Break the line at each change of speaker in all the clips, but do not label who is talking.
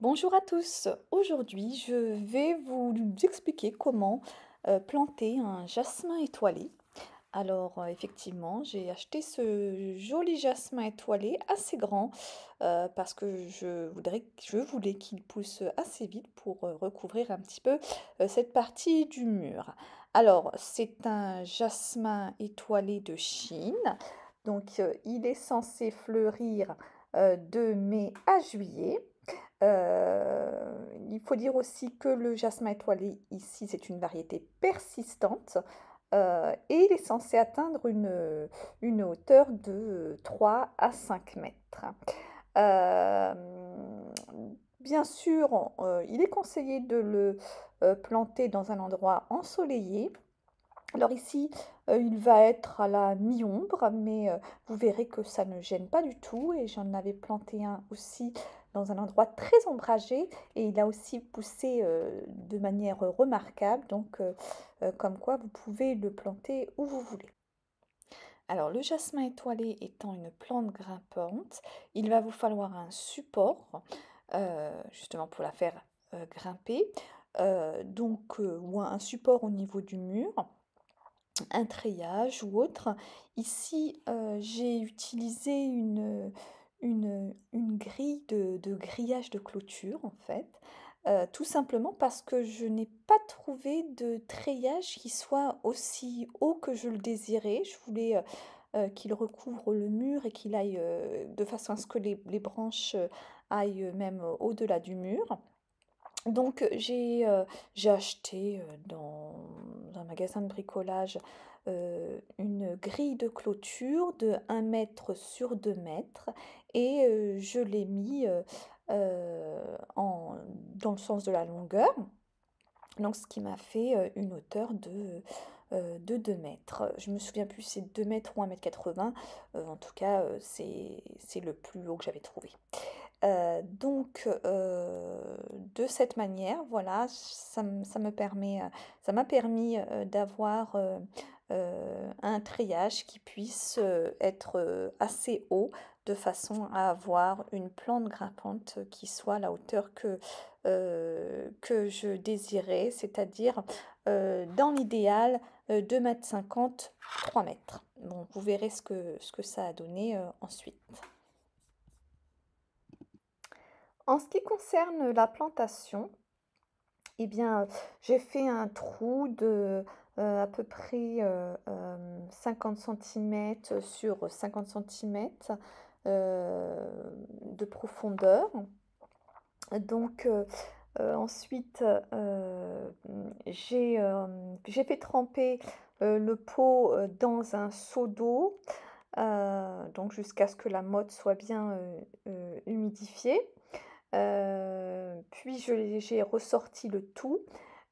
Bonjour à tous. Aujourd'hui, je vais vous expliquer comment planter un jasmin étoilé. Alors, effectivement, j'ai acheté ce joli jasmin étoilé assez grand parce que je voulais qu'il pousse assez vite pour recouvrir un petit peu cette partie du mur. Alors, c'est un jasmin étoilé de Chine. Donc, il est censé fleurir de mai à juillet. Il faut dire aussi que le jasmin étoilé ici, c'est une variété persistante, et il est censé atteindre une hauteur de 3 à 5 mètres. Hem, Bien sûr, il est conseillé de le, planter dans un endroit ensoleillé. Alors ici, il va être à la mi-ombre, mais vous verrez que ça ne gêne pas du tout et j'en avais planté un aussi dans un endroit très ombragé et il a aussi poussé, de manière remarquable donc comme quoi vous pouvez le planter où vous voulez. Alors le jasmin étoilé étant une plante grimpante, il va vous falloir un support, justement pour la faire, grimper, ou un support au niveau du mur, un treillage ou autre. Ici, j'ai utilisé une grille de grillage de clôture, en fait, tout simplement parce que je n'ai pas trouvé de treillage qui soit aussi haut que je le désirais. Je voulais, qu'il recouvre le mur et qu'il aille, de façon à ce que les branches, aillent même au-delà du mur. Donc j'ai acheté, dans un magasin de bricolage, une grille de clôture de 1 mètre sur 2 mètres et je l'ai mis, en dans le sens de la longueur. Donc ce qui m'a fait, une hauteur de 2 mètres. Je me souviens plus si c'est 2 mètres ou 1,80 m, en tout cas, c'est le plus haut que j'avais trouvé. De cette manière, voilà, ça m'a permis, d'avoir, un treillage qui puisse, être, assez haut, de façon à avoir une plante grimpante qui soit à la hauteur que je désirais, c'est-à-dire, dans l'idéal, 2,50 m, 3 mètres. Bon, vous verrez ce que ça a donné, ensuite. En ce qui concerne la plantation, eh bien, j'ai fait un trou de, à peu près, 50 centimètres sur 50 centimètres de profondeur. Donc, ensuite, j'ai fait tremper, le pot, dans un seau d'eau, donc jusqu'à ce que la motte soit bien, humidifiée. Puis j'ai ressorti le tout,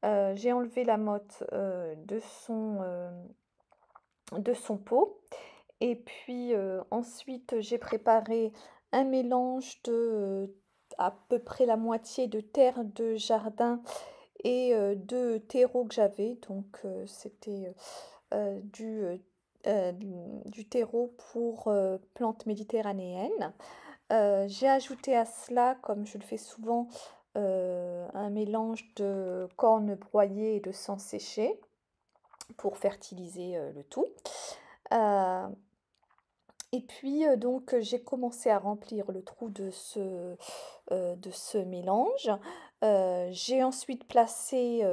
j'ai enlevé la motte, de son pot et puis, ensuite j'ai préparé un mélange de, à peu près la moitié de terre de jardin et de terreau que j'avais donc c'était, du terreau pour, plantes méditerranéennes. J'ai ajouté à cela, comme je le fais souvent, un mélange de cornes broyées et de sang séché pour fertiliser, le tout. Heu et puis, donc, j'ai commencé à remplir le trou de ce mélange. J'ai ensuite placé,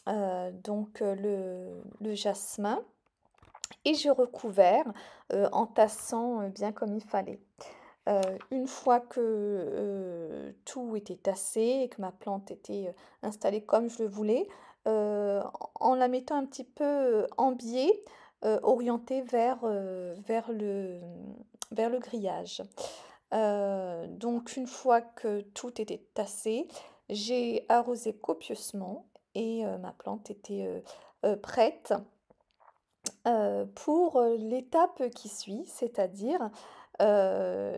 donc, le jasmin et j'ai recouvert, en tassant, bien comme il fallait. Une fois que, tout était tassé et que ma plante était, installée comme je le voulais, en la mettant un petit peu, en biais, orientée vers le grillage. Donc une fois que tout était tassé, j'ai arrosé copieusement et ma plante était, prête pour, l'étape qui suit, c'est-à-dire,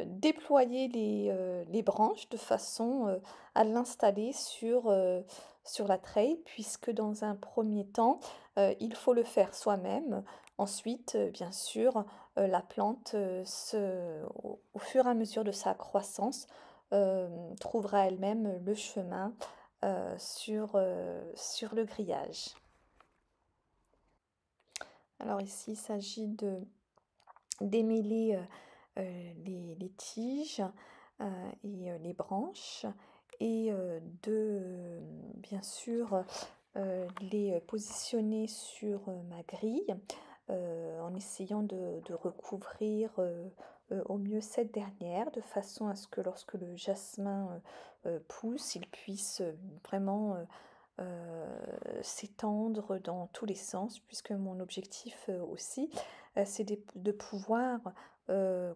déployer les branches de façon, à l'installer sur la treille puisque dans un premier temps, il faut le faire soi-même. Ensuite, bien sûr, la plante, au fur et à mesure de sa croissance, trouvera elle-même le chemin sur le grillage. Alors ici, il s'agit démêler les tiges et les branches et bien sûr, les positionner sur ma grille en essayant de recouvrir au mieux cette dernière, de façon à ce que lorsque le jasmin pousse, il puisse vraiment s'étendre dans tous les sens, puisque mon objectif aussi, c'est de pouvoir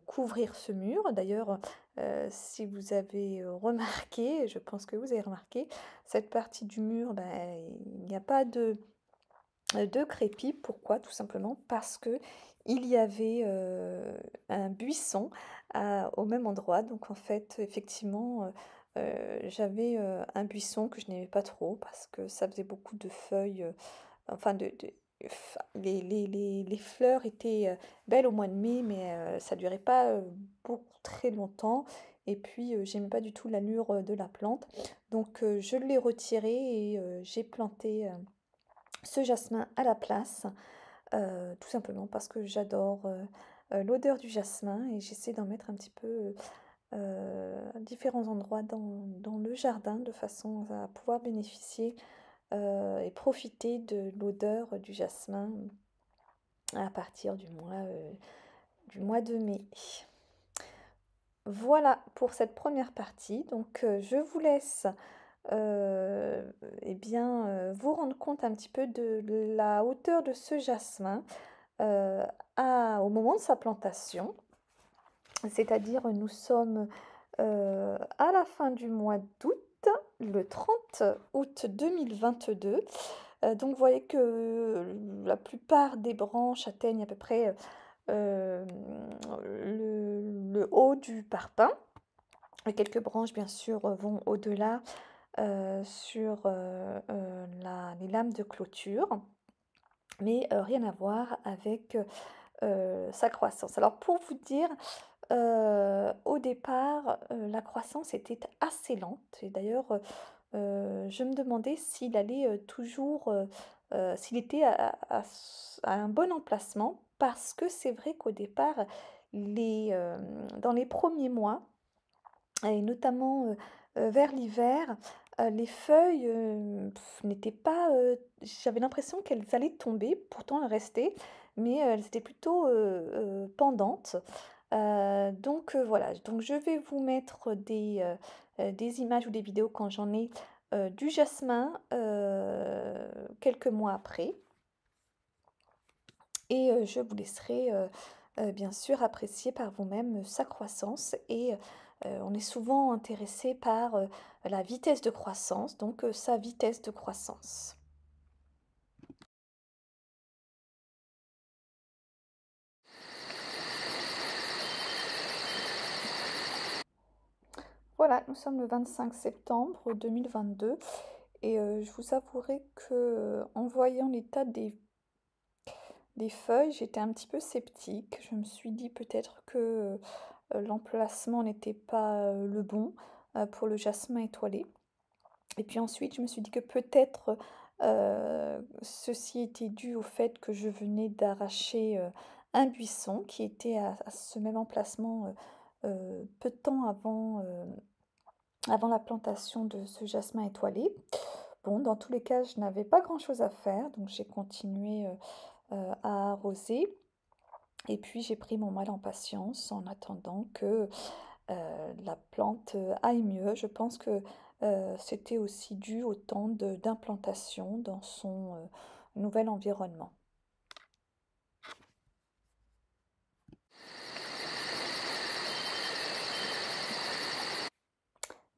couvrir ce mur. D'ailleurs, si vous avez remarqué, je pense que vous avez remarqué, cette partie du mur, ben, il n'y a pas de crépi. Pourquoi? Tout simplement parce que il y avait un buisson au même endroit. Donc en fait, effectivement, j'avais un buisson que je n'aimais pas trop parce que ça faisait beaucoup de feuilles, enfin les fleurs étaient belles au mois de mai, mais ça durait pas beaucoup très longtemps. Et puis, j'aimais pas du tout l'allure de la plante. Donc, je l'ai retiré et j'ai planté ce jasmin à la place, tout simplement parce que j'adore l'odeur du jasmin et j'essaie d'en mettre un petit peu à différents endroits dans le jardin de façon à pouvoir bénéficier et profiter de l'odeur du jasmin à partir du mois de mai. Voilà pour cette première partie. Donc je vous laisse eh bien, vous rendre compte un petit peu de la hauteur de ce jasmin euh, au moment de sa plantation. C'est-à-dire, nous sommes à la fin du mois d'août, le 30 août 2022. Donc, vous voyez que la plupart des branches atteignent à peu près le haut du parpaing. Et quelques branches, bien sûr, vont au-delà sur les lames de clôture, mais rien à voir avec sa croissance. Alors, pour vous dire, au départ, la croissance était assez lente et d'ailleurs, je me demandais s'il allait, toujours, s'il était à un bon emplacement parce que c'est vrai qu'au départ, dans les premiers mois et notamment, vers l'hiver, les feuilles, n'étaient pas, j'avais l'impression qu'elles allaient tomber, pourtant elles restaient, mais elles étaient plutôt, pendantes. Donc voilà, donc je vais vous mettre des images ou des vidéos quand j'en ai, du jasmin, quelques mois après et je vous laisserai, bien sûr apprécier par vous-même sa croissance et on est souvent intéressé par, la vitesse de croissance, donc sa vitesse de croissance. Voilà, nous sommes le 25 septembre 2022 et je vous avouerai que, en voyant l'état des feuilles, j'étais un petit peu sceptique. Je me suis dit peut-être que, l'emplacement n'était pas, le bon, pour le jasmin étoilé. Et puis ensuite, je me suis dit que peut-être, ceci était dû au fait que je venais d'arracher, un buisson qui était à ce même emplacement, peu de temps avant la plantation de ce jasmin étoilé. Bon, dans tous les cas, je n'avais pas grand-chose à faire, donc j'ai continué, à arroser et puis j'ai pris mon mal en patience en attendant que la plante aille mieux. Je pense que c'était aussi dû au temps d'implantation dans son nouvel environnement.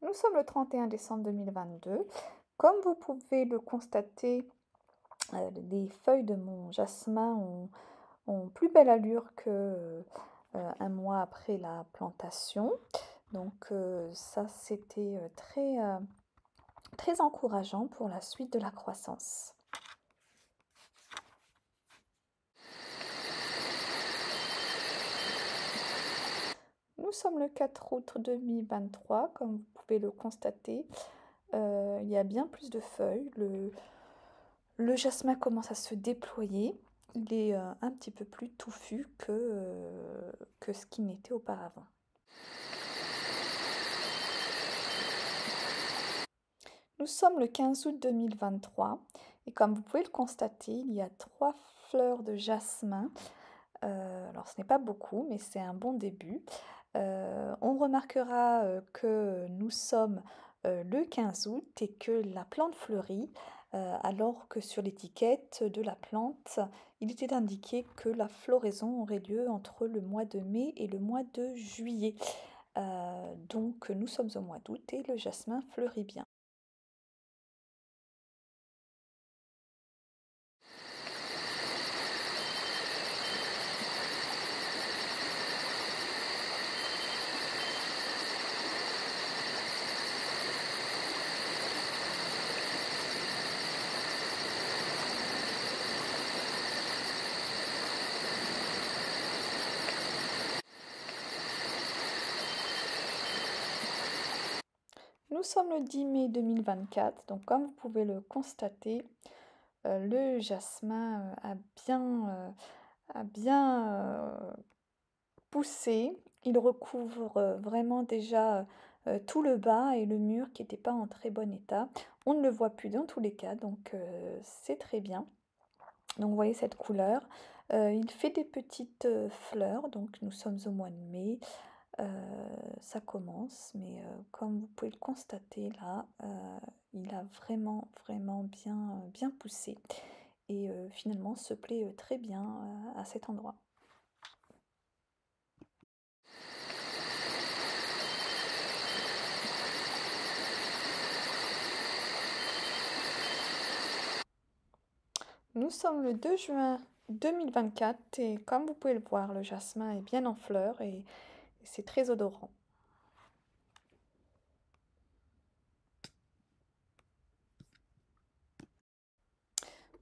Nous sommes le 31 décembre 2022. Comme vous pouvez le constater, les feuilles de mon jasmin ont plus belle allure que un mois après la plantation. Donc ça, c'était très encourageant pour la suite de la croissance. Nous sommes le 4 août 2023, comme vous pouvez le constater. Il y a bien plus de feuilles. Le jasmin commence à se déployer. Il est un petit peu plus touffu que ce qu'il n'était auparavant. Nous sommes le 15 août 2023 et comme vous pouvez le constater, il y a 3 fleurs de jasmin. Alors ce n'est pas beaucoup, mais c'est un bon début. On remarquera que nous sommes le 15 août et que la plante fleurit, alors que sur l'étiquette de la plante, il était indiqué que la floraison aurait lieu entre le mois de mai et le mois de juillet. Donc nous sommes au mois d'août et le jasmin fleurit bien. Nous sommes le 10 mai 2024, donc comme vous pouvez le constater, le jasmin a bien poussé. Il recouvre vraiment déjà tout le bas et le mur qui n'était pas en très bon état. On ne le voit plus dans tous les cas, donc c'est très bien. Donc vous voyez cette couleur. Il fait des petites fleurs, donc nous sommes au mois de mai. Ça commence, mais comme vous pouvez le constater là, il a vraiment bien poussé et finalement se plaît très bien à cet endroit. Nous sommes le 2 juin 2024 et comme vous pouvez le voir, le jasmin est bien en fleurs et c'est très odorant.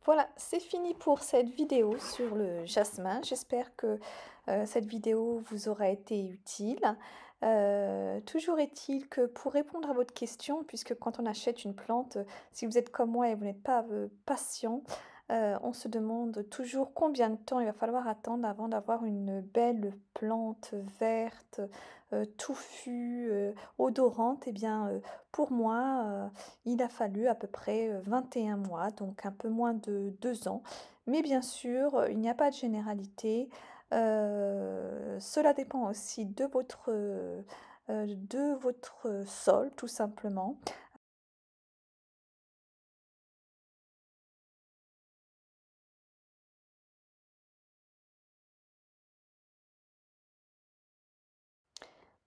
Voilà, c'est fini pour cette vidéo sur le jasmin. J'espère que cette vidéo vous aura été utile. Toujours est-il que pour répondre à votre question, puisque quand on achète une plante, si vous êtes comme moi et vous n'êtes pas patient, on se demande toujours combien de temps il va falloir attendre avant d'avoir une belle plante verte, touffue, odorante. Eh bien, pour moi, il a fallu à peu près 21 mois, donc un peu moins de 2 ans. Mais bien sûr, il n'y a pas de généralité. Cela dépend aussi de votre sol, tout simplement.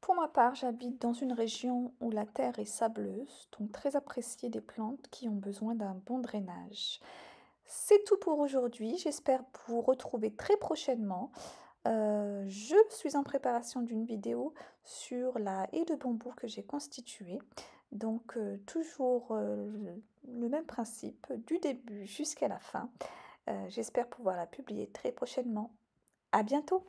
Pour ma part, j'habite dans une région où la terre est sableuse, donc très appréciée des plantes qui ont besoin d'un bon drainage. C'est tout pour aujourd'hui. J'espère vous retrouver très prochainement. Je suis en préparation d'une vidéo sur la haie de bambou que j'ai constituée. Donc toujours le même principe, du début jusqu'à la fin. J'espère pouvoir la publier très prochainement. À bientôt!